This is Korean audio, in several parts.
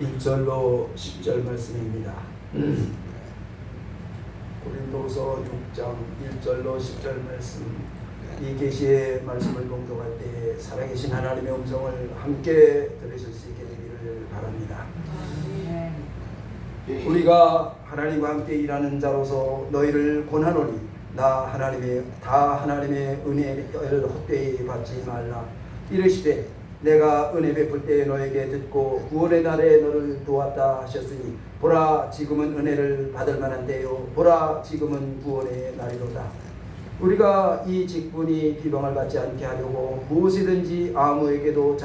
1절로 10절 말씀입니다. 고린도서 6장 1절로 10절 말씀, 이 계시의 말씀을 봉독할 때 살아계신 하나님의 음성을 함께 들으실 수 있게 되기를 바랍니다. 우리가 하나님과 함께 일하는 자로서 너희를 권하노니 다 하나님의 은혜를 헛되이 받지 말라. 이르시되 내가 은혜 베풀 때 너에게 듣고 구원의 날에 너를 도왔다 하셨으니 보라 지금은 은혜를 받을 만한 때요 보라 지금은 구원의 날이로다. 우리가 이 직분이 비방을 받지 않게 하려고 무엇이든지 아무에게도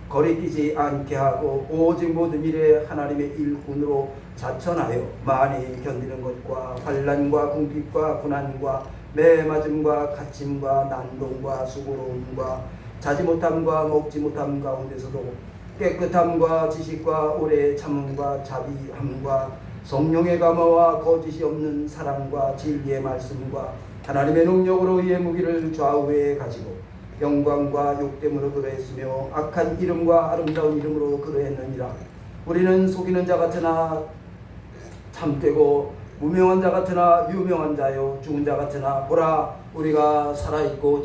거리끼지 않게 하고 오직 모든 일에 하나님의 일꾼으로 자천하여 많이 견디는 것과 환난과 궁핍과 고난과 매맞음과 갇힘과 난동과 수고로움과 자지 못함과 먹지 못함 가운데서도 깨끗함과 지식과 오래 참음과 자비함과 성령의 감화와 거짓이 없는 사랑과 진리의 말씀과 하나님의 능력으로 이의 무기를 좌우에 가지고 영광과 욕됨으로 그러했으며 악한 이름과 아름다운 이름으로 그러했느니라. 우리는 속이는 자 같으나 참되고 무명한 자 같으나 유명한 자요 죽은 자 같으나 보라 우리가 살아있고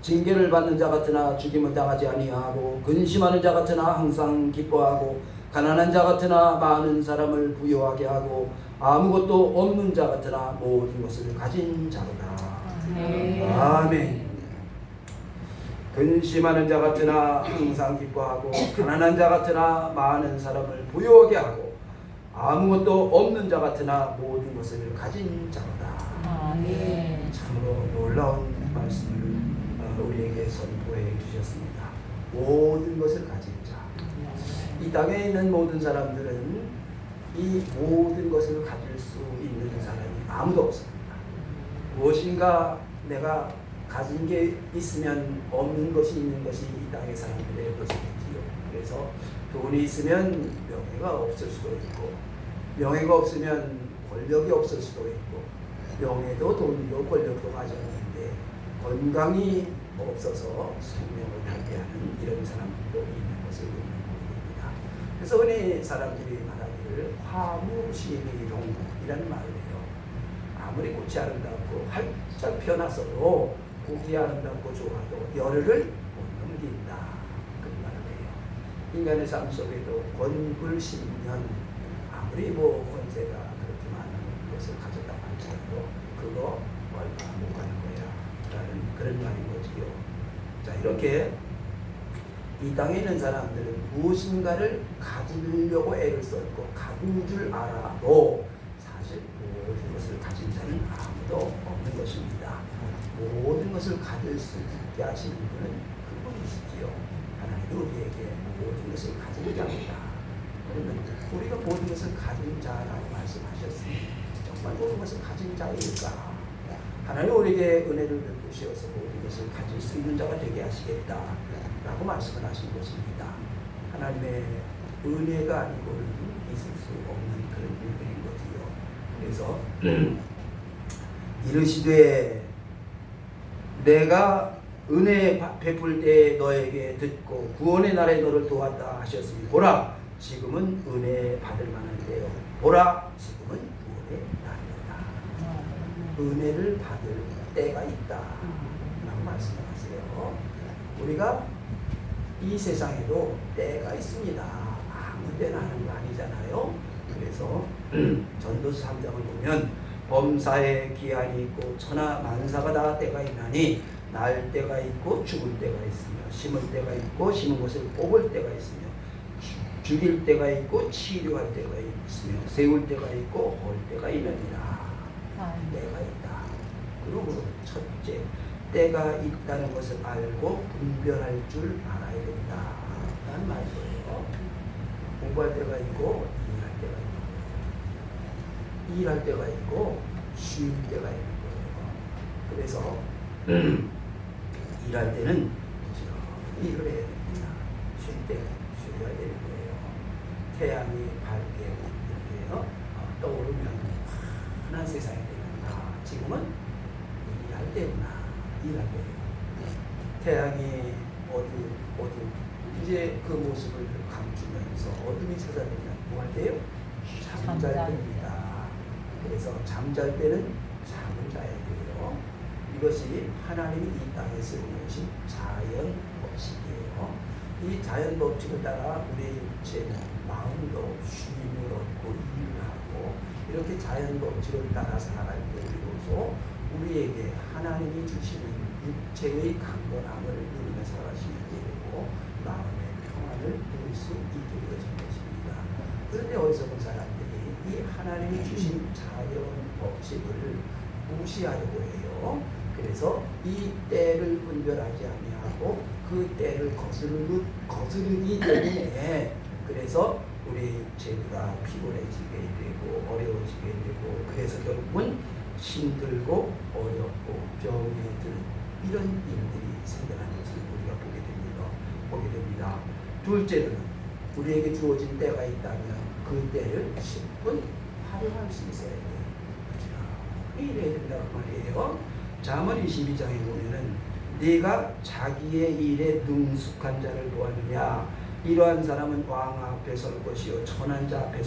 징계를 받는 자 같으나 죽임을 당하지 아니하고 근심하는 자 같으나 항상 기뻐하고 가난한 자 같으나 많은 사람을 부유하게 하고 아무것도 없는 자 같으나 모든 것을 가진 자로다. 아멘. 근심하는 자 같으나 항상 기뻐하고 가난한 자 같으나 많은 사람을 부유하게 하고 아무것도 없는 자 같으나 모든 것을 가진 자로다. 참으로 놀라운 말씀을 우리에게 선포해 주셨습니다. 모든 것을 가진 자. 이 땅에 있는 모든 사람들은 이 모든 것을 가질 수 있는 사람이 아무도 없습니다. 무엇인가 내가 가진 게 있으면 없는 것이 있는 것이 이 땅의 사람들의 것이지요. 그래서 돈이 있으면 명예가 없을 수도 있고 명예가 없으면 권력이 없을 수도 있고 명예도 돈도 권력도 가졌는데 건강이 없어서 생명을 달게하는 이런 사람들도 있는 것을 보입니다. 그래서 흔히 사람들이 말하기를 화무시미롱이라는 말을 해요. 아무리 꽃이 아름답고 활짝 펴놨어도 꽃이 아름답고 좋아도 열흘을 못 넘긴다. 그 말을 해요. 인간의 삶 속에도 권불신년 아무리 권세가 그렇게 많은 것을 가졌다 할지라도 그거 얼마 못 가는 거야 라는 그런 말인 거지요. 자, 이렇게 이 땅에 있는 사람들은 무엇인가를 가지려고 애를 썼고 가진 줄 알아도 사실 모든 것을 가진 자는 아무도 없는 것입니다. 모든 것을 가질 수 있게 하시는 분은 그분이시지요. 하나님이 우리에게 모든 것을 가진 자입니다. 그러면 우리가 모든 것을 가진 자라고 말씀하셨으니 정말 모든 것을 가진 자일까? 하나님 우리에게 은혜를 베푸셔서 모든 것을 가질 수 있는 자가 되게 하시겠다 라고 말씀을 하신 것입니다. 하나님의 은혜가 아니고는 있을 수 없는 그런 은혜인 거지요. 그래서 이르시되 내가 은혜 베풀 때 너에게 듣고 구원의 날에 너를 도왔다 하셨으니 보라 지금은 은혜 받을 만한 때요 보라 지금은 구원의 날이다. 은혜를 받을 때가 있다 라고 말씀하세요. 우리가 이 세상에도 때가 있습니다. 아무 때나 하는 거 아니잖아요. 그래서 전도서 3장을 보면 범사에 기한이 있고 천하 만사가 다 때가 있나니 날 때가 있고 죽을 때가 있으며 심을 때가 있고 심은 것을 뽑을 때가 있으며 죽일 때가 있고 치료할 때가 있으며 세울 때가 있고 헐 때가 있느니라. 때가 있다. 그리고 첫째 때가 있다는 것을 알고 분별할 줄 알아야 된다 라는 말이에요. 공부할 때가 있고 일할 때가 있고 쉴 때가 있는 거예요. 그래서 일할 때는 일을 해야 됩니다. 쉴 때 쉬어야 되는 거예요. 태양이 밝게 이렇게 떠오르면 환한 세상이 되는구나. 지금은 일할 때구나. 일할 때 태양이 어두운 이제 그 모습을 감추면서 어둠이 찾아들면 뭐가 돼요? 잠잘됩니다. 그래서 잠잘 때는 잠을 자야 돼요. 이것이 하나님이 이 땅에 세우신 자연 법칙이에요. 이 자연 법칙을 따라 우리의 육체는 마음도 쉼을 얻고 일을 하고 이렇게 자연 법칙을 따라 살아갈 때 비로소 우리에게 하나님이 주시는 육체의 강건함을 누리며 살아갈 수 있게 되고 마음의 평안을 누릴 수 있게 되어진 것입니다. 그런데 어리석은 사람들이 이 하나님이 주신 자연 법칙을 무시하려고 해요. 그래서 이 때를 분별하지 아니하고 그 때를 거스르기 때문에 그래서 우리 육체가 피곤해지게 되고 어려워지게 되고 그래서 결국은 힘들고 어렵고 병에 든 이런 일들이 생겨나는 것을 우리가 보게 됩니다. 둘째는 우리에게 주어진 때가 있다면 그 때를 10분 활용할 수 있어야 돼요. 이래야 된다고 말이에요. 잠언 22장에 보면은 네가 자기의 일에 능숙한 자를 보았느냐 이러한 사람은 왕 앞에 설 것이요 천한 자 앞에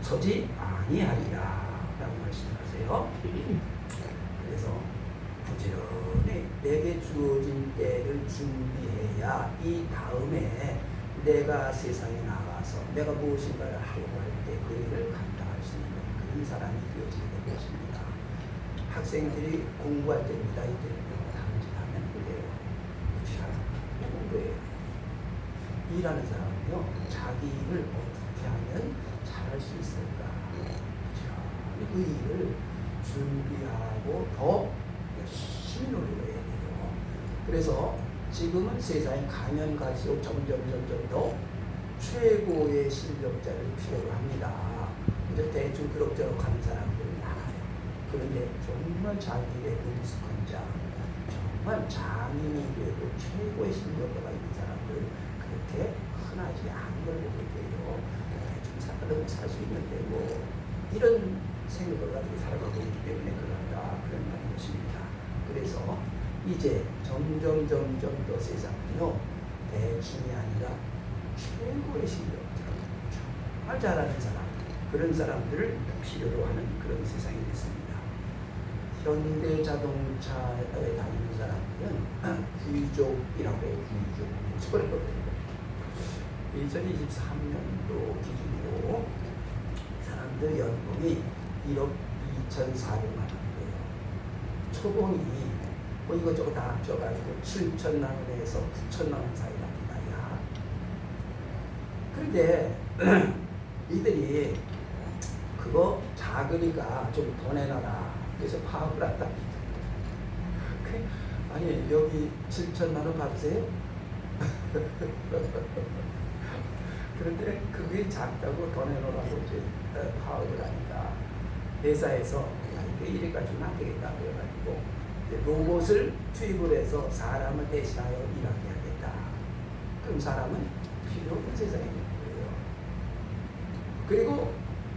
서지 아니하리라 라고 말씀하세요. 그래서 부지런히 내게 주어진 때를 준비해야 이 다음에 내가 세상에 나가서 내가 무엇인가를 하려고 할 때 그 일을 감당할 수 있는 그런 사람이 되어지게 될 것입니다. 학생들이 공부할 때입니다. 이때는 다른 짓 하면 그래요. 공부해요. 일하는 사람은요, 자기 일을 어떻게 하면 잘할 수 있을까? 그 일을 준비하고 더 열심히 노력해야 돼요. 그래서 지금은 세상에 가면 갈수록 점점 더 최고의 실력자를 필요로 합니다. 근데 대충 그럭저럭 하는 사람들은 많아요. 그런데 정말 자기의 능숙한 자, 정말 장인이 되고 최고의 실력자가 있는 사람들은 그렇게 흔하지 않은 걸 보게 돼요. 대충 살 수 있는데 뭐 이런 생각을 가지고 살아가고 있기 때문에 그런 말인 것입니다. 그래서 이제 점점 더 세상은요 대충이 아니라 최고의 실력자, 정말 잘하는 사람, 그런 사람들을 필요로 하는 그런 세상이 됐습니다. 현대 자동차에 다니는 사람들은 귀족이라고 해요. 귀족. 그랬거든요. 2023년도 기준으로 사람들 연봉이 1억 2,400만 원이에요. 초봉이 뭐 이것저것 다 합쳐가지고 7천만 원에서 9천만 원 사이랍니다. 야. 그런데 이들이 그거 작으니까 좀 더 내놔라. 그래서 파업을 한다. 아니 여기 7천만 원 받으세요? 그런데 그게 작다고 더 내놓으라고 이제 파업을 하니까 회사에서 이래 가지고는 안 되겠다 그래가지고 로봇을 투입을 해서 사람을 대신하여 일하게 하겠다. 그럼 사람은 필요 없는 세상이 되는 거예요. 그리고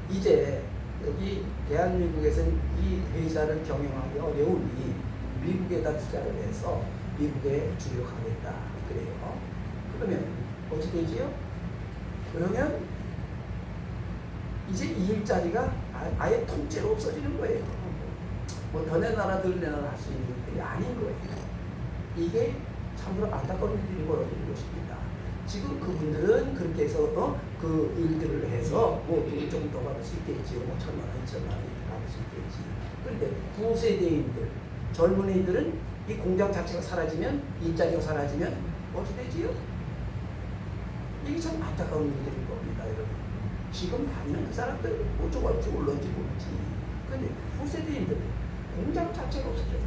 이제 여기 대한민국에서는 이 회사를 경영하기 어려우니 미국에다 투자를 해서 미국에 주력하겠다 그래요. 그러면 어찌 되지요? 그러면 이제 이 일자리가 아예 통째로 없어지는 거예요. 뭐 더 내놔라 덜 내놔라 할 수 있는 일들이 아닌 거예요. 이게 참으로 안타까운 일들이 벌어지는 것입니다. 지금 그분들은 그렇게 해서 그 일들을 해서 뭐 좀 더 받을 수 있겠지요. 뭐 1,000만 원, 2,000만 원 받을 수 있겠지. 그런데 구세대인들, 젊은이들은 이 공장 자체가 사라지면, 일자리가 사라지면 어찌 되지요? 이게 참 안타까운 일들인 겁니다, 여러분. 지금 다니는 그 사람들 어쩌고 올런지 모르지. 그런데 후세대인들 공장 자체가 없어져요.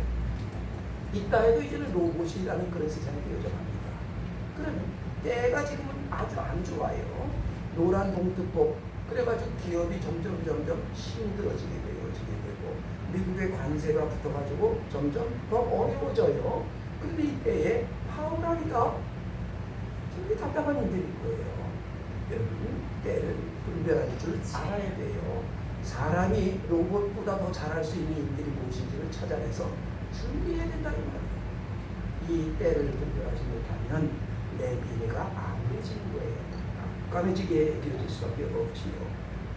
이따 해도 이제는 로봇이라는 그런 세상이 되어져갑니다. 그러면 때가 지금은 아주 안 좋아요. 노란 봉투법 그래가지고 기업이 점점 힘들어지게 되고 미국의 관세가 붙어가지고 점점 더 어려워져요. 그런데 이때에 파업을 하니까 되게 답답한 일들인 거예요. 여러분 때를 분별할 줄 알아야 돼요. 사람이 로봇보다 더 잘할 수 있는 일들이 무엇인지를 찾아내서 준비해야 된다는 말이에요. 이 때를 분별하지 못하면 내 미래가 아무 깜깜해지는 거예요. 깜깜해지게 되어질 수밖에 없지요.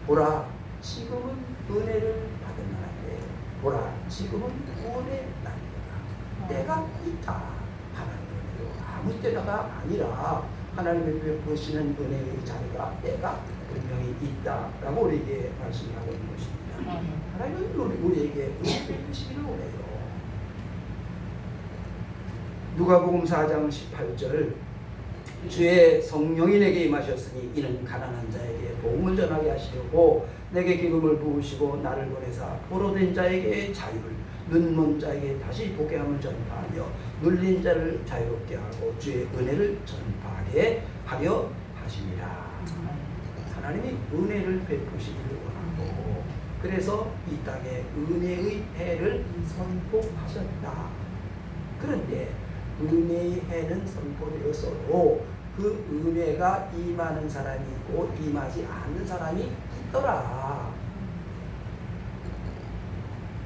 보라, 지금은 은혜를 받은 날인데, 보라, 지금은 구원의 날이다. 때가 있다. 하나님의 은혜로 아무 때가 아니라 하나님의 베푸시는 은혜의 자리가 때가 분명히 있다라고 우리에게 말씀하고 있는 것입니다. 하나님은 우리에게 은혜 베푸시기를 원해요. 누가복음 4장 18절 주의 성령이 내게 임하셨으니 이는 가난한 자에게 복음을 전하게 하시려고 내게 기름을 부으시고 나를 보내사 포로된 자에게 자유를 눈먼 자에게 다시 보게 함을 전파하며 눌린 자를 자유롭게 하고 주의 은혜를 전파하게 하려 하시니라. 하나님이 은혜를 베푸시기를 원하고 그래서 이 땅에 은혜의 해를 선포하셨다. 그런데 은혜의 해는 선포되었어도 그 은혜가 임하는 사람이 있고 임하지 않는 사람이 있더라.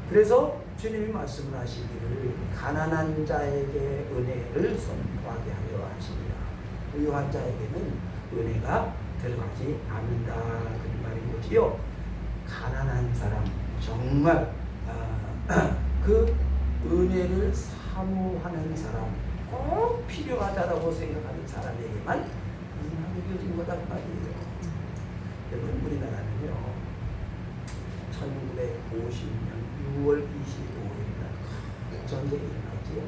그래서 주님이 말씀을 하시기를 가난한 자에게 은혜를 선포하게 하려 하시니라. 부유한 자에게는 은혜가 들어가지 않는다. 그런 말인 거지요. 가난한 사람, 정말 그 은혜를 사모하는 사람, 꼭 필요하다라고 생각하는 사람에게만 임하게 되어진 거다 말이에요. 여러분, 우리나라는요 1950년 6월 25일 날 전쟁이 일어나지요.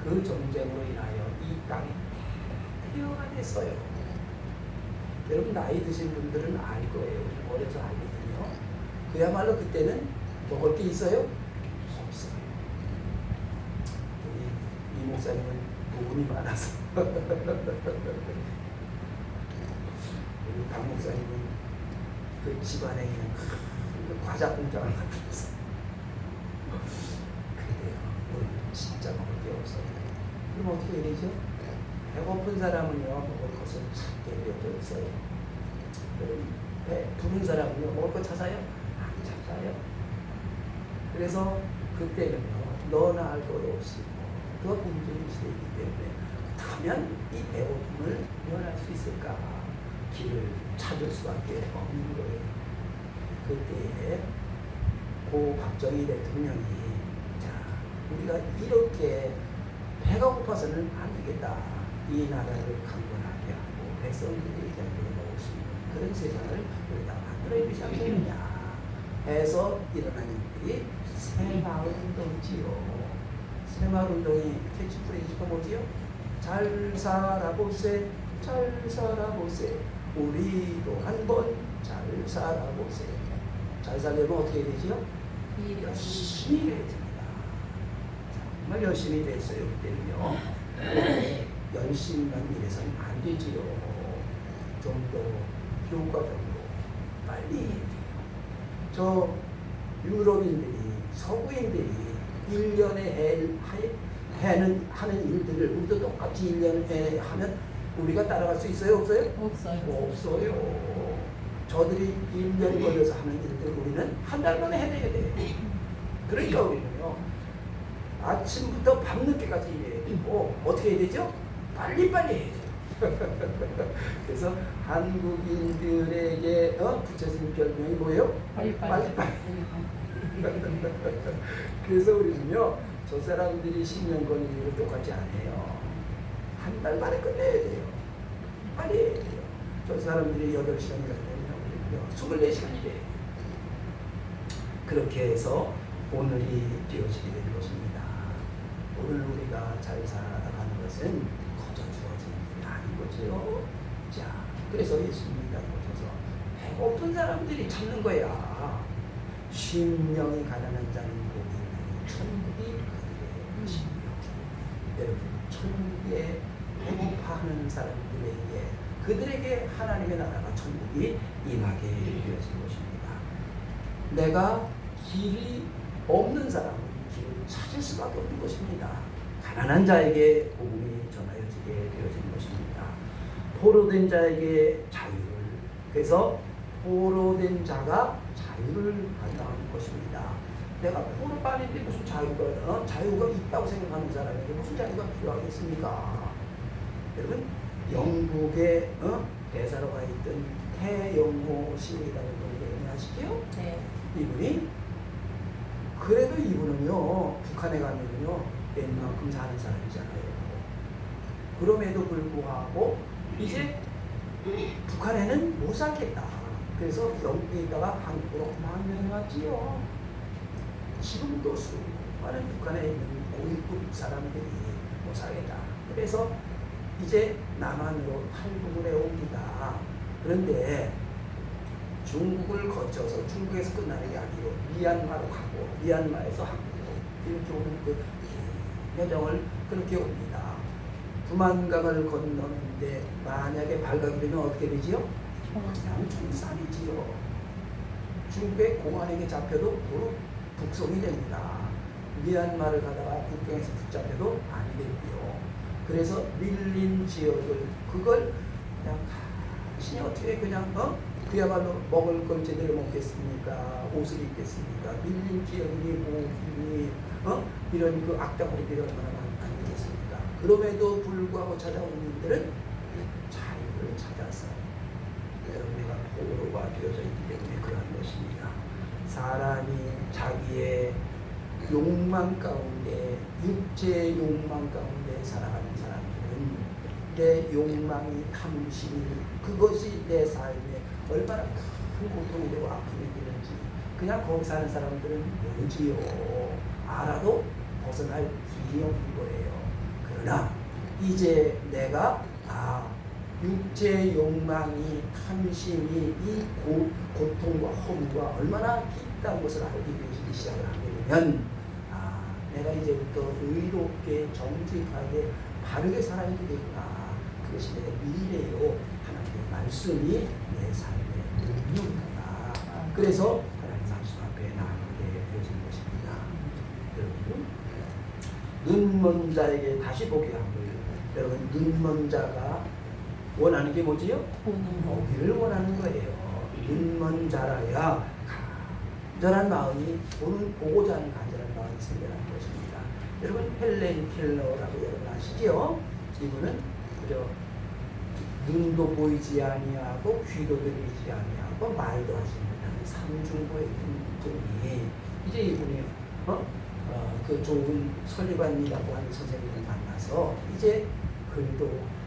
그 전쟁으로 인하여 이 땅이 폐허가 됐어요. 여러분 나이 드신 분들은 알 거예요. 어려서 알거든요. 그야말로 그때는 먹을 게 있어요? 없어요. 이 목사님은 부분이 많아서 우리 박 목사님은 그 집안에 있는 큰 과자 공장을 만들어서 그래요. 우리는 진짜 먹을 게 없어요. 그럼 어떻게 해야 되죠? 배고픈 사람은요 먹을 것을 찾게 되어져 있어요. 부른 사람은요 먹을 거 찾아요? 안 찾아요. 그래서 그때는요 너나 할 것 없이 더 공정인 시대이기 때문에 하면 이 배고픔을 면할 수 있을까? 길을 찾을 수밖에 없는 거예요. 그때에 고 박정희 대통령이 자 우리가 이렇게 배가 고파서는 안 되겠다. 이 나라를 강건하게 하고 백성들이 제대로 먹을 수 있는 그런 세상을 우리가 만들어야 되지 않겠느냐 해서 일어난 일들이 새마을운동이지요. 새마을운동이 캐치프레이즈가 뭐지요? 잘 살아보세, 잘 살아보세, 우리도 한번 잘 살아보세. 잘 살려면 어떻게 해야 되지요? 열심히 해야 됩니다. 정말 열심히 됐어요. 그때는요. 열심히만 일해서는 안 되지요. 좀 더 효과적으로 빨리 해야 돼요. 저 유럽인들이 서구인들이 1년에 하는 일들을 우리도 똑같이 1년에 하면 우리가 따라갈 수 있어요? 없어요? 없어요. 저들이 1년 걸려서 하는 일들 우리는 한 달 만에 해내야 돼요. 그러니까 우리는요 아침부터 밤늦게까지 일해야 되고 어떻게 해야 되죠? 빨리빨리 해야 돼요. 그래서 한국인들에게 붙여진 별명이 뭐예요? 빨리빨리. 그래서 우리는요 저 사람들이 10년 걸리는 일을 똑같이 안 해요. 한 달 만에 끝내야 돼요. 빨리 해야 돼요. 저 사람들이 8시간 걸리면 우리는요 24시간이 돼요. 그렇게 해서 오늘이 되어지게 된 것입니다. 오늘 우리가 잘 살아가는 것은 거저 주어진 일이 아닌 거죠. 자, 그래서 예수님이 딱 오셔서 배고픈 사람들이 찾는 거야. 심령이 가난한 자는 복이 있나니 천국이 그들의 것이며. 여러분, 천국에 배고파하는 사람들에게 그들에게 하나님의 나라가 천국이 임하게 되어진 것입니다. 내가 길이 없는 사람은 길을 찾을 수밖에 없는 것입니다. 가난한 자에게 복음이 전하여지게 되어진 것입니다. 포로된 자에게 자유를, 그래서 포로된 자가 자유를 받아가는 것입니다. 내가 포로가 아닌데 무슨 자유가 있다고 생각하는 사람에게 무슨 자유가 필요하겠습니까? 여러분, 영국의 대사로가 있던 태영호 씨라는 분을 아시죠? 네. 이분이 그래도 이분은요 북한에 가면요 웬만큼 사는 사람이잖아요. 그럼에도 불구하고 이제 북한에는 못 살겠다. 그래서 영국에 있다가 한국으로 망명해 왔지요. 지금도 수많은 북한에 있는 고위급 사람들이 못 살겠다. 그래서 이제 남한으로 탈북을 해옵니다. 그런데 중국을 거쳐서 중국에서 끝나는 게 아니고 미얀마로 가고 미얀마에서 한국으로 이렇게 오는 그 여정을 그렇게 옵니다. 두만강을 건너는데 만약에 발각이 되면 어떻게 되지요? 그냥 총살이지요. 중국의 공안에게 잡혀도 도로 북송이 됩니다. 미얀마를 가다가 국경에서 붙잡혀도 아니 되고요. 그래서 밀린 지역을 그걸 그냥 간신히 어떻게 그냥 그야말로 먹을 걸 제대로 먹겠습니까? 옷을 입겠습니까? 밀린 지역이니 모기니 이런 그 악당들이 얼마나 많겠습니까? 그럼에도 불구하고 찾아오는 이들은 자유를 찾아서 여러분과 포로가 되어져 있기 때문에 그러한 것입니다. 사람이 자기의 욕망 가운데 육체의 욕망 가운데 살아가는 사람들은 내 욕망이 탐심이 그것이 내 삶에 얼마나 큰 고통이 되고 아픔이 되는지 그냥 거기 사는 사람들은 모르지요. 알아도 벗어날 길이 없는 거예요. 그러나 이제 내가 육체의 욕망이 탐심이 이 고통과 허무가 얼마나 깊다는 것을 알게 되기 시작을 하게 되면 내가 이제부터 의롭게 정직하게 바르게 살아야 되겠구나. 그것이 내 미래요. 하나님의 말씀이 내 삶의 능력이다. 그래서 하나님 말씀 앞에 나아가게 되어진 것입니다. 여러분 눈먼 자에게 다시 보게 함을 여러분 눈먼 자가 원하는 게 뭐지요? 보기를 원하는 거예요. 눈먼 자라야 간절한 마음이 보고자 하는 간절한 마음이 생겨나는 것입니다. 여러분 헬렌 켈러라고 여러분 아시죠? 이분은 그저 눈도 보이지 아니하고 귀도 들리지 아니하고 말도 하지 못하는 삼중고의 분이 이제 이분이 그 좋은 설리반이라고 하는 선생님을 만나서 이제 글도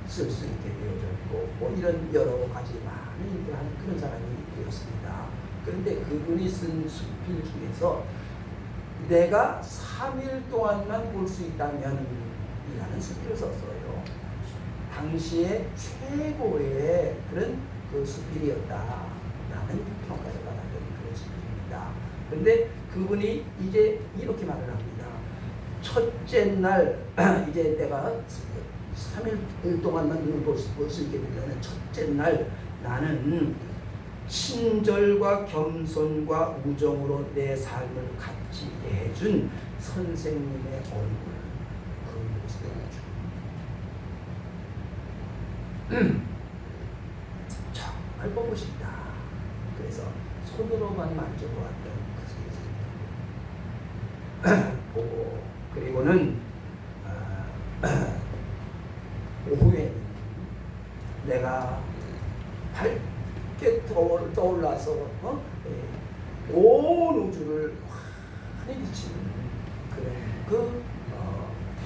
쓸 수 있게 되어졌고 뭐 이런 여러 가지 많은 일을 하는 그런 사람이 되었습니다. 그런데 그분이 쓴 수필 중에서 내가 3일 동안만 볼 수 있다면 이라는 수필을 썼어요. 당시에 최고의 그런 그 수필이었다라는 평가를 받았던 그런 수필입니다. 그런데 그분이 이제 이렇게 말을 합니다. 첫째 날 이제 내가 3일 동안만 눈을 볼 수 있게 되면 첫째 날 나는 친절과 겸손과 우정으로 내 삶을 갖추게 해준 선생님의 얼굴 그 모습을 정말 보고 싶다. 그래서 손으로만 만져보았던 그 선생님 보고 그리고는 오후에는 내가 밝게 떠올라서 온 우주를 환히 비치는 그런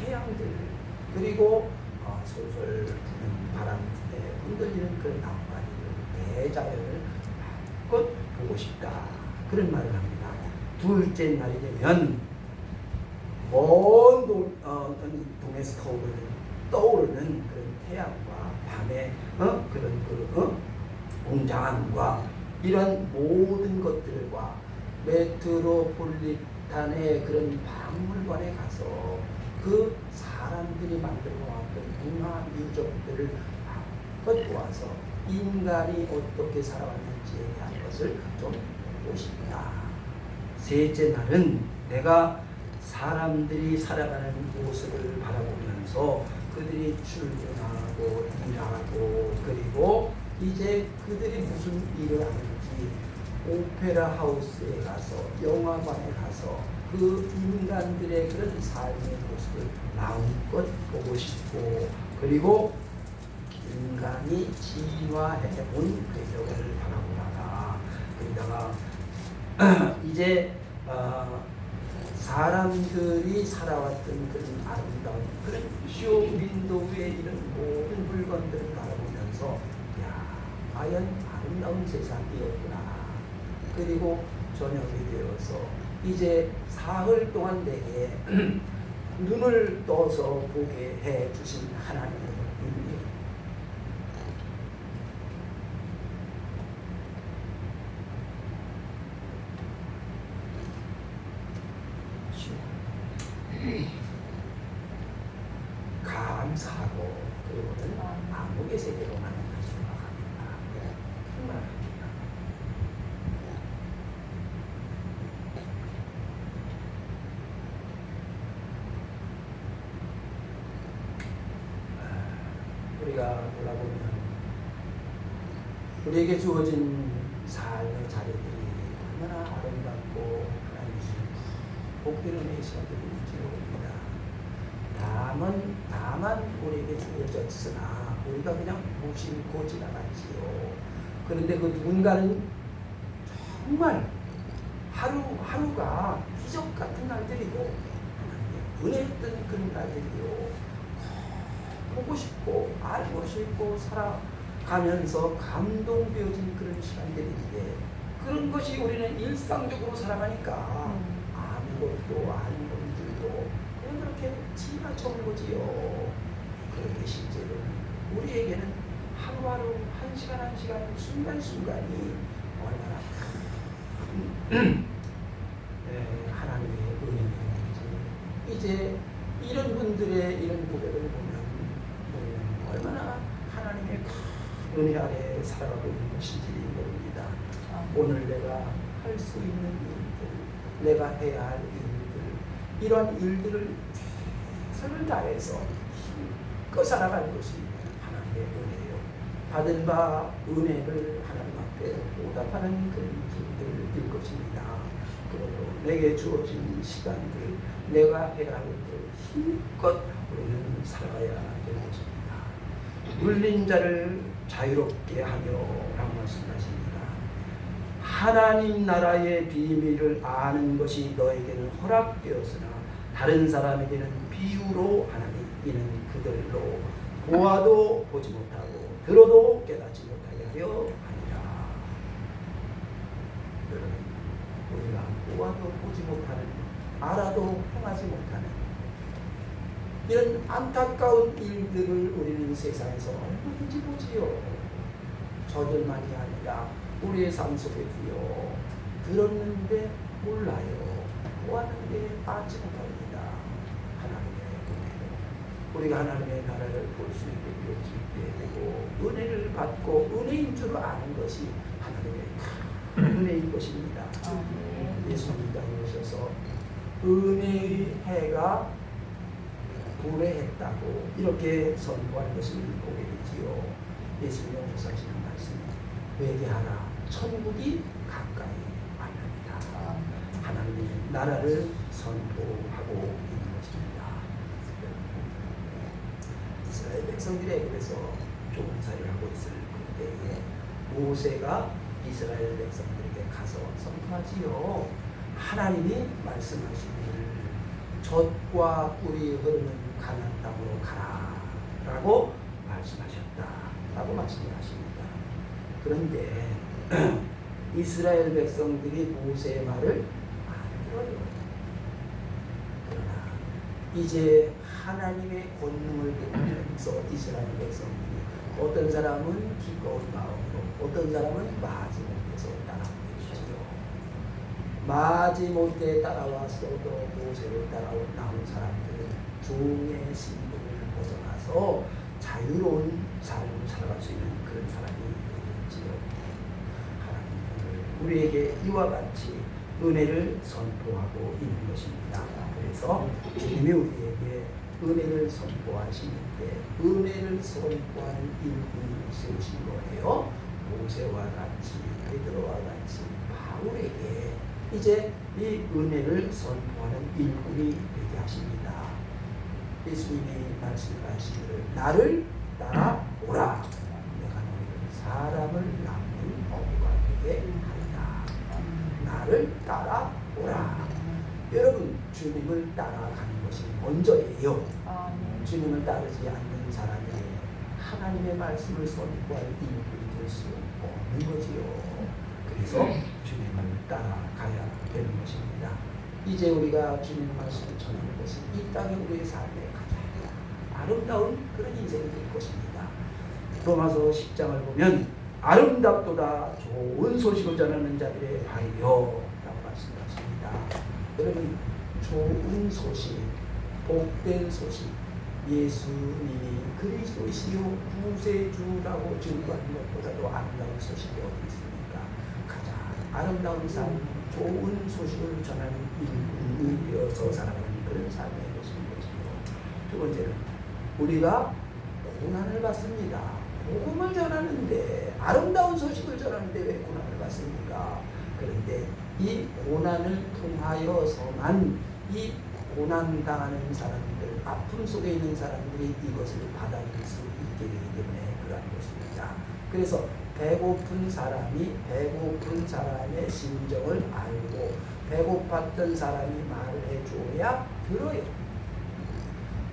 태양들 그리고 솔솔 부는 바람에 흔들리는 그런 나뭇가지들 대자연을 마음껏 보고 싶다. 그런 말을 합니다. 둘째 날이 되면 먼 동에서 떠오르는 그런 태양과 밤의 그런 웅장함과 이런 모든 것들과 메트로폴리탄의 그런 박물관에 가서 그 사람들이 만들어 왔던 문화 유적들을 마음껏 보아서 인간이 어떻게 살아왔는지에 대한 것을 좀 보고 싶다. 셋째 날은 내가 사람들이 살아가는 모습을 바라보면서 그들이 출근하고 일하고 그리고 이제 그들이 무슨 일을 하는지 오페라 하우스에 가서 영화관에 가서 그 인간들의 그런 삶의 모습을 마음껏 보고 싶고 그리고 인간이 진화해온 궤적을 바라보다가 거기다가 이제 사람들이 살아왔던 그런 아름다운 그런 쇼 윈도우의 이런 모든 물건들을 바라보면서 야, 과연 아름다운 세상이었구나. 그리고 저녁이 되어서 이제 사흘 동안 내게 눈을 떠서 보게 해 주신 하나님의 은혜. 감사하고 그리고는 암흑의 세계로 나는 다시 돌아갑니다. 정말 우리가 돌아보면 우리에게 주어진 삶의 자리들이 얼마나 아름답고 하나님이 복되는 이 시간들인지 모릅니다. 다만 우리에게 주어졌으나 우리가 그냥 무심코 지나갔지요. 그런데 그 누군가는 정말 하루가 기적 같은 날들이고 은혜했던 그런 날들이요. 보고 싶고 알고 싶고 살아가면서 감동되어진 그런 시간들인데 그런 것이 우리는 일상적으로 살아가니까 아무것도 아닌 것들도 그냥 그렇게 지나쳐온 거지요. 그런데 실제로는 우리에게는 하루하루 한 시간 순간순간이 얼마나 하나님의 은혜인지 이제 이런 분들의 이런 고백을 보면 우리는 얼마나 하나님의 큰 은혜 아래 살아가고 있는 것인지 모릅니다. 오늘 내가 할 수 있는 일들, 내가 해야 할 일들, 이러한 일들을 최선을 다해서 힘껏 살아가는 것이 하나님의 은혜예요. 받은 바 은혜를 하나님 앞에 보답하는 그런 길들일 것입니다. 그리고 내게 주어진 시간들, 내가 해야 할 일을 힘껏 우리는 살아가야 되는 것입니다. 물린 자를 자유롭게 하며 라고 말씀하십니다. 하나님 나라의 비밀을 아는 것이 너에게는 허락되었으나 다른 사람에게는 비유로 하나니 이는 그들로 보아도 보지 못하고 들어도 깨닫지 못하게 하려 하니라. 여러분, 우리가 보아도 보지 못하는, 알아도 행하지 못하는 이런 안타까운 일들을 우리는 세상에서 얼마든지 보지요. 저들만이 아니라 우리의 삶 속에도요. 들었는데 몰라요. 보았는데 알지 못합니다. 하나님의 은혜로 우리가 하나님의 나라를 볼 수 있게 되어질 때 되고 은혜를 받고 은혜인 줄 아는 것이 하나님의 큰 은혜인 것입니다. 예수님 땅에 오셔서 은혜의 해가 도래했다고 이렇게 선포하는 것을 보게 되지요. 예수님이 오셔서 하시는 말씀, 회개하라, 천국이 가까이 왔느니라. 하나님의 나라를 선포하고 있는 것입니다. 이스라엘 백성들이 애굽에서 종살이를 하고 있을 그때에 모세가 이스라엘 백성들에게 가서 선포하지요. 하나님이 말씀하시기를 젖과 꿀이 흐르는 가나안 땅으로 가라 라고 말씀하셨다라고 말씀을 하십니다. 그런데 이스라엘 백성들이 모세의 말을 안 들어요. 그러나 이제 하나님의 권능을 보면서 이스라엘 백성들이 어떤 사람은 기꺼운 마음으로 어떤 사람은 마지못해서 따라오시죠. 마지못해 따라왔어도 모세를 따라온 사람들은 종의 신분을 벗어나서 자유로운 삶을 살아갈 수 있는 그런 사람이 되겠지요. 하나님은 우리에게 이와 같이 은혜를 선포하고 있는 것입니다. 그래서 주님이 우리에게 은혜를 선포하실 때 은혜를 선포하는 일꾼을 세우신 거예요. 모세와 같이 베드로와 같이 바울에게 이제 이 은혜를 선포하는 일꾼이 되게 하십니다. 예수님이 말씀하시기를 나를 따라 오라. 내가 너희를 사람을 낳는 어부가 되게 하리라. 나를 따라오라. 여러분, 주님을 따라가는 것이 먼저예요. 주님을 따르지 않는 사람이 하나님의 말씀을 선포할 인물이 될 수 없는 거지요. 그래서 주님을 따라가야 되는 것입니다. 이제 우리가 주님의 말씀을 전하는 것이 이 땅의 우리의 삶의 가장 아름다운 그런 인생이 될 것입니다. 로마서 10장을 보면 아름답도다 좋은 소식을 전하는 자들의 바이요 라고 말씀하십니다. 여러분, 좋은 소식, 복된 소식, 예수님이 그리스도시요 구세주라고 증거하는 것보다도 아름다운 소식이 어디 있습니까? 가장 아름다운 삶, 좋은 소식을 전하는 인물이 되어서 살아가는 그런 삶의 모습인 것이고, 두 번째는 우리가 고난을 받습니다. 복음을 전하는데, 아름다운 소식을 전하는데 왜 고난을 받습니까? 그런데 이 고난을 통하여서만 이 고난당하는 사람들, 아픔 속에 있는 사람들이 이것을 받아들일 수 있게 되기 때문에 그러한 것입니다. 그래서 배고픈 사람이 배고픈 사람의 심정을 알고 배고팠던 사람이 말을 해줘야 들어요.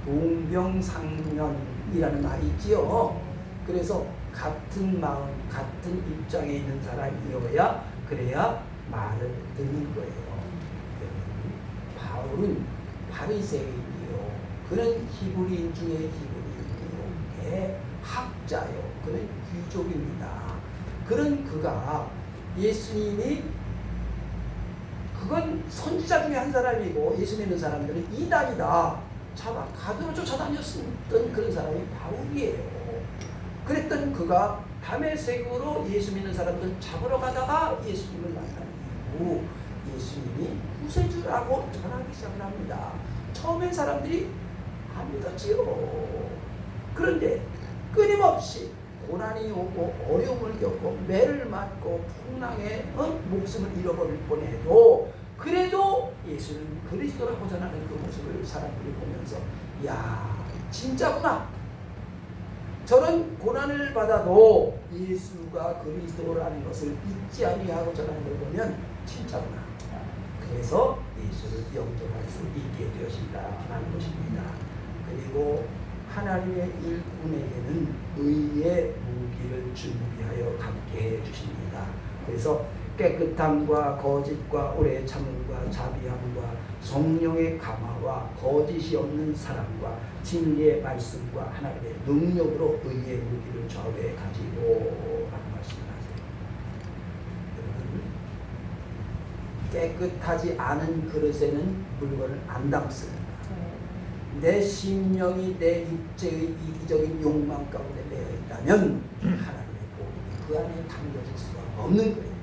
동병상련이라는 말이 있지요. 그래서 같은 마음, 같은 입장에 있는 사람이어야 그래야 말을 듣는 거예요. 바울은 바리새인이요, 그는 히브리인 중에 히브리인이요, 학자요, 그는 귀족입니다. 그런 그가 예수님이 그건 선지자 중에 한 사람이고 예수 믿는 사람들은 이단이다 가두로 쫓아다녔던 그런 사람이 바울이에요. 그랬던 그가 다메섹으로 예수 믿는 사람들 잡으러 가다가 예수님을 만난 이후 예수님이 구세주라고 전하기 시작을 합니다. 처음엔 사람들이 안 믿었지요. 그런데 끊임없이 고난이 오고 어려움을 겪고 매를 맞고 풍랑에 목숨을 잃어버릴 뻔해도 그래도 예수는 그리스도라고 전하는 그 모습을 사람들이 보면서 야, 진짜구나. 저런 고난을 받아도 예수가 그리스도라는 것을 잊지 아니하고 전하는 걸 보면 진짜구나. 그래서 예수를 영접할 수 있게 되어진다는 것입니다. 그리고 하나님의 일꾼에게는 의의 무기를 준비하여 갖게 해주십니다. 그래서 깨끗함과 거짓과 오래 참음과 자비함과 성령의 감화와 거짓이 없는 사랑과 진리의 말씀과 하나님의 능력으로 의의 무기를 좌우에 가지고 라고 말씀하세요. 깨끗하지 않은 그릇에는 물건을 안 담습니다. 내 심령이 내 육체의 이기적인 욕망 가운데 매여 있다면 하나님의 복음이 그 안에 담겨질 수가 없는 거예요.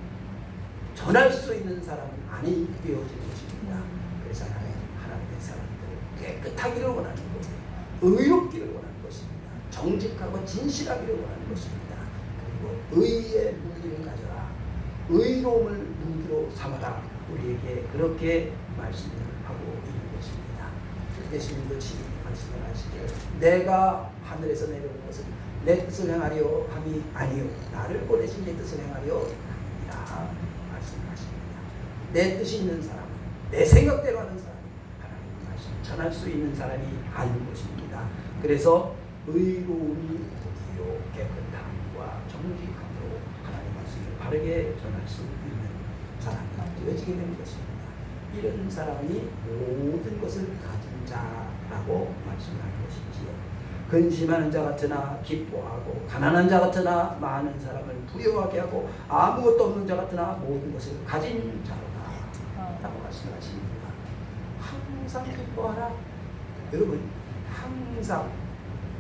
전할 수 있는 사람은 안에 되어지는 것입니다. 그래서 하나님의 사람들을 깨끗하기를 원하는 거예요. 의롭기를 원하는 것입니다. 정직하고 진실하기를 원하는 것입니다. 그리고 의의 무기를 가져라. 의로움을 무기로 삼아라. 우리에게 그렇게 말씀을 하고 있는 것입니다. 예수님도 지금 말씀을 하시기를 내가 하늘에서 내려온 것은 내 뜻을 행하려 함이 아니요 나를 보내신 내 뜻을 행하려 함이라 말씀하십니다. 내 뜻이 있는 사람은 내 생각대로 하는 사람은 하나님의 말씀을 전할 수 있는 사람이 아닌 것입니다. 그래서 의로움이 무기요 깨끗함과 정직함으로 하나님의 말씀을 바르게 전할 수 있는 사람이 되어지게 되는 것입니다. 이런 사람이 모든 것을 가진 자라고 말씀하는 것이지요. 근심하는 자 같으나 기뻐하고 가난한 자 같으나 많은 사람을 부유하게 하고 아무것도 없는 자 같으나 모든 것을 가진 자로다 라고 말씀하십니다. 항상 기뻐하라. 여러분, 항상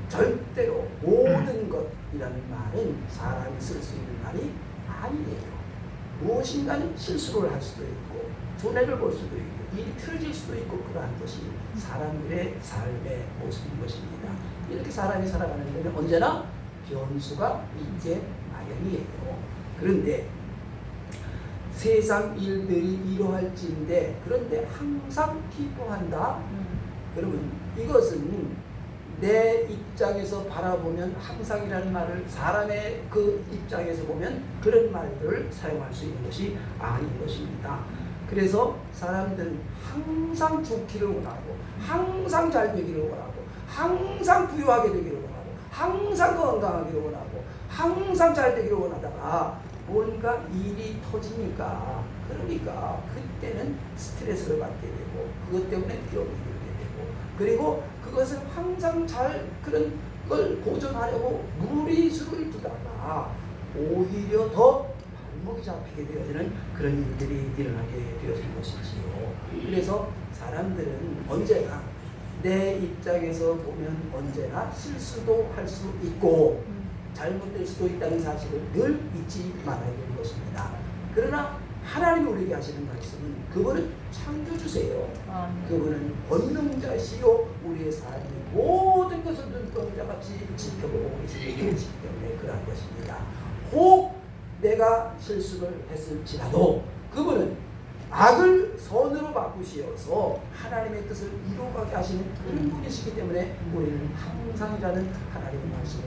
절대로 모든 것이라는 말은 사람이 쓸 수 있는 말이 아니에요. 무엇인가는 실수를 할 수도 있고 손해를 볼 수도 있고 일이 틀어질 수도 있고 그러한 것이 사람들의 삶의 모습인 것입니다. 이렇게 사람이 살아가는 데는 언제나 변수가 있게 마련이에요. 그런데 세상 일들이 이러할진데 그런데 항상 기뻐한다. 그러면 이것은 내 입장에서 바라보면 항상이라는 말을 사람의 그 입장에서 보면 그런 말들을 사용할 수 있는 것이 아닌 것입니다. 그래서 사람들은 항상 좋기를 원하고 항상 잘 되기를 원하고 항상 부유하게 되기를 원하고 항상 건강하기를 원하고 항상 잘 되기를 원하다가 뭔가 일이 터지니까 그러니까 그때는 스트레스를 받게 되고 그것 때문에 병이 들게 되고 그리고 그것을 항상 잘 그런 걸 보존하려고 무리수를 두다가 오히려 더 발목이 잡히게 되어지는 그런 일들이 일어나게 되어진 것이지요. 그래서 사람들은 언제나 내 입장에서 보면 언제나 실수도 할 수 있고 잘못될 수도 있다는 사실을 늘 잊지 말아야 되는 것입니다. 그러나 하나님이 우리에게 하시는 말씀은 그분은 창조주세요. 그분은 권능자시요 우리의 삶의 모든 것을 눈동자같이 지켜보고 계시기 때문에 그러한 것입니다. 혹 내가 실수를 했을지라도 그분은 악을 선으로 바꾸시어서 하나님의 뜻을 이루어가게 하시는 그런 분이시기 때문에 우리는 항상이라는 하나님의 말씀을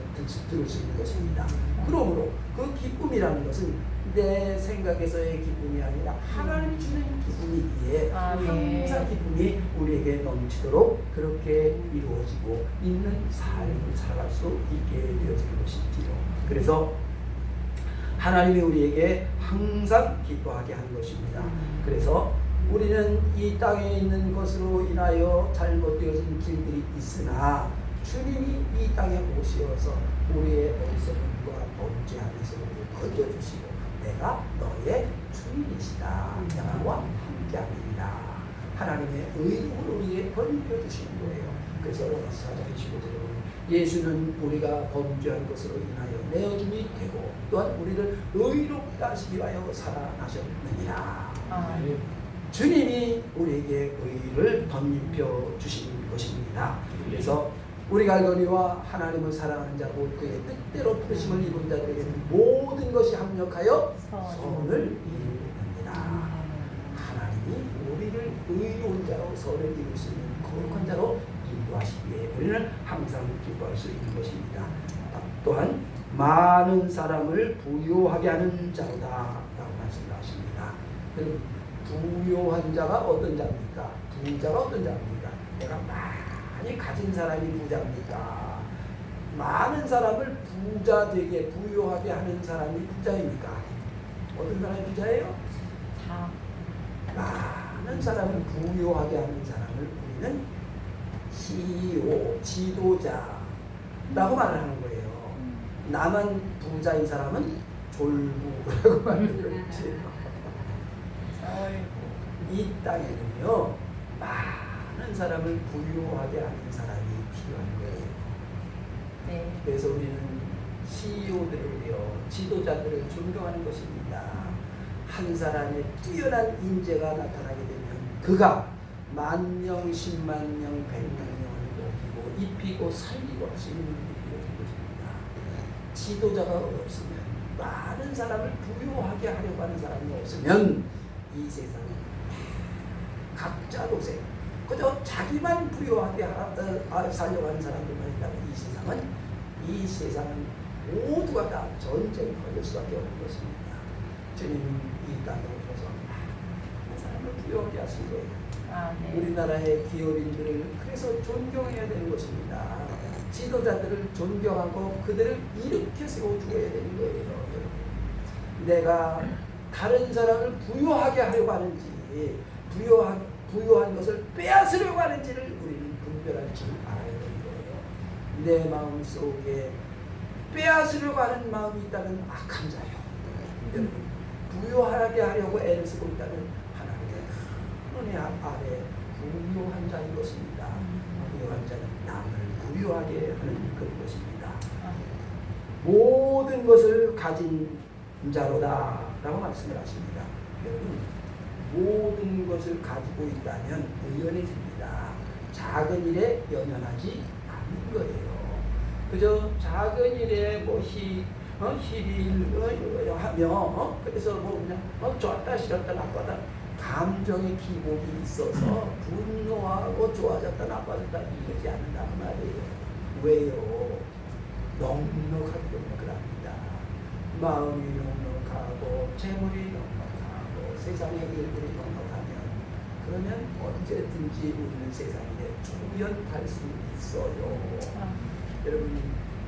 들을 수 있는 것입니다. 그러므로 그 기쁨이라는 것은 내 생각에서의 기쁨이 아니라 하나님이 주는 기쁨이기에 항상 기쁨이 우리에게 넘치도록 그렇게 이루어지고 있는 삶을 살아갈 수 있게 되어지는 것이지요. 그래서 하나님이 우리에게 항상 기뻐하게 하는 것입니다. 그래서 우리는 이 땅에 있는 것으로 인하여 잘못되어진 길들이 있으나 주님이 이 땅에 오시어서 우리의 어리석음과 범죄함에서 우리를 건져주시고 내가 너의 주님이시다. 나와 함께합니다. 하나님의 의로움을 우리에게 건져주시는 거예요. 그래서 로마서 4장 25절에 예수는 우리가 범죄한 것으로 인하여 내어줌이 되고 또한 우리를 의롭다 하시기 위하여 살아나셨느니라. 주님이 우리에게 의를 덧입혀 주신 것입니다. 그래서 우리가 알거니와 하나님을 사랑하는 자 곧 그의 뜻대로 부르심을 입은 자들에게는 모든 것이 합력하여 선을 이루느니라. 하나님이 우리를 의로운 자로 선을 이룰 수 있는 거룩한 자로 인도하시기에 우리는 항상 기뻐할 수 있는 것입니다. 또한 많은 사람을 부유하게 하는 자로다 라고 말씀하십니다. 부유한 자가 어떤 자입니까? 부자가 어떤 자입니까? 내가 많이 가진 사람이 부자입니까? 많은 사람을 부자 되게 부유하게 하는 사람이 부자입니까? 어떤 사람이 부자예요? 많은 사람을 부유하게 하는 사람을 우리는 CEO, 지도자라고 말을 하는 거예요. 나만 부자인 사람은 졸부라고 말하는 거지. 이 땅에는요 많은 사람을 부유하게 하는 사람이 필요한 거예요. 네. 그래서 우리는 CEO들을요 지도자들을 존경하는 것입니다. 한 사람의 뛰어난 인재가 나타나게 되면 그가 10,000명, 100,000명, 100,000명을 먹이고 입히고 살리고 할 수 있는 일이 되는 것입니다. 지도자가 없으면 많은 사람을 부유하게 하려고 하는 사람이 없으면 이 세상은 각자 도생 그저 자기만 부유하게 살려고 하는 사람들만 있다면 이 세상은 모두가 다 전쟁에 걸릴 수밖에 없는 것입니다. 주님은 이 땅에 오셔서 많은 사람을 부유하게 하신 거예요. 네. 우리나라의 기업인들을 그래서 존경해야 되는 것입니다. 지도자들을 존경하고 그들을 일으켜 세워주어야 되는 거예요. 내가 다른 사람을 부유하게 하려고 하는지 부유한 것을 빼앗으려고 하는지를 우리는 분별할 줄 알아야 되는 거예요. 내 마음속에 빼앗으려고 하는 마음이 있다는 악한 자요. 여러분 부유하게 하려고 애를 쓰고 있다는 하나님의 은혜 아래 부유한 자인 것입니다. 부유한 자는 남을 부유하게 하는 그런 것입니다. 모든 것을 가진 자로다 라고 말씀을 하십니다. 여러분 모든 것을 가지고 있다면 의연해집니다. 작은 일에 연연하지 않는 거예요. 그저 작은 일에 뭐 희일 하며 그래서 뭐 그냥 좋았다 싫었다 나빴다 감정의 기복이 있어서 분노하고 좋아졌다 나빠졌다 이러지 않는다는 말이에요. 왜요? 넉넉하기 때문에 그럽니다. 마음이 넉넉하고 재물이 넉넉하고 세상의 일들이 넉넉하면 그러면 언제든지 우리는 세상에 조연할 수 있어요. 여러분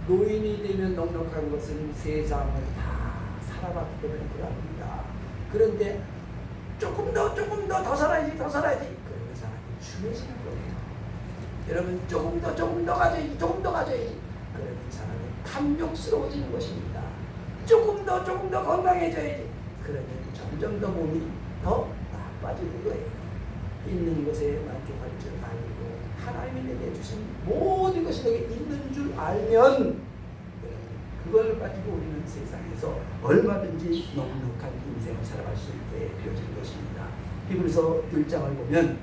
노인이 되면 넉넉한 것은 세상을 다 살아봤기 때문에 그럽니다. 그런데 조금 더 살아야지 그러면 사람이 추해지는 거예요. 여러분 조금 더 가져야지 그러면 사람이 탐욕스러워지는 것입니다. 조금 더 건강해져야지 그러면 점점 더 몸이 더 나빠지는 거예요. 있는 것에 만족할 줄 알고 하나님이 내게 주신 모든 것이 내게 있는 줄 알면 그걸 가지고 우리는 세상에서 얼마든지 넉넉한 인생을 살아갈 수 있게 되어진 것입니다. 히브리서 1장을 보면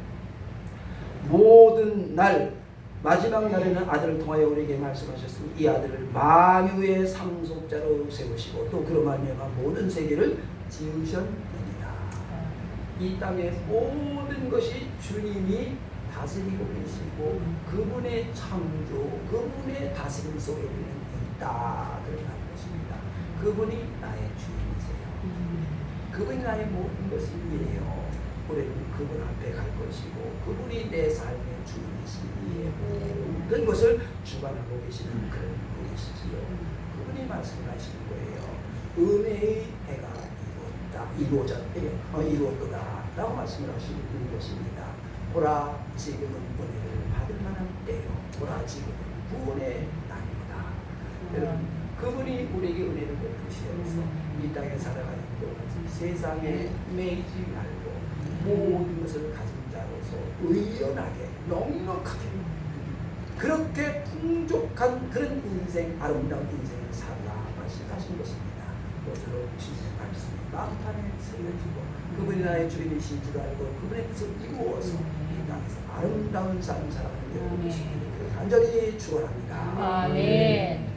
모든 날 마지막 날에는 아들을 통하여 우리에게 말씀하셨으니 이 아들을 만유의 상속자로 세우시고 또 그로 말미암아 모든 세계를 지으셨느니라. 이 땅의 모든 것이 주님이 다스리고 계시고 그분의 창조, 그분의 다스림 속에 우리는 있다 그런 것입니다. 그분이 나의 주인이세요. 그분이 나의 모든 것이에요. 우리는 그분 앞에 갈 것이고 그분이 내 삶의 주인이시기에 모든 것을 주관하고 계시는 그런 분이시지요. 그분이 말씀하시는 거예요. 은혜의 해가 이루어졌다 라고 말씀을 하시는 것입니다. 보라 지금은 은혜를 받을 만한 때요. 보라 지금은 구원의 날입니다. 여러분 그분이 우리에게 은혜를 베푸시면서 이 땅에 살아가는 동안 세상에 매이지 말고 모든 것을 가진 자로서 의연하게 넉넉하게 그렇게 풍족한 그런 인생, 아름다운 인생을 살라 말씀하신 것입니다. 모쪼록 주신 말씀이 마음판에 새겨지고 그분이 나의 주인이신 줄 알고 그분의 뜻을 이루어서 이 땅에서 아름다운 삶 살아가는 여러분 되시기를 간절히 축원합니다. 아멘.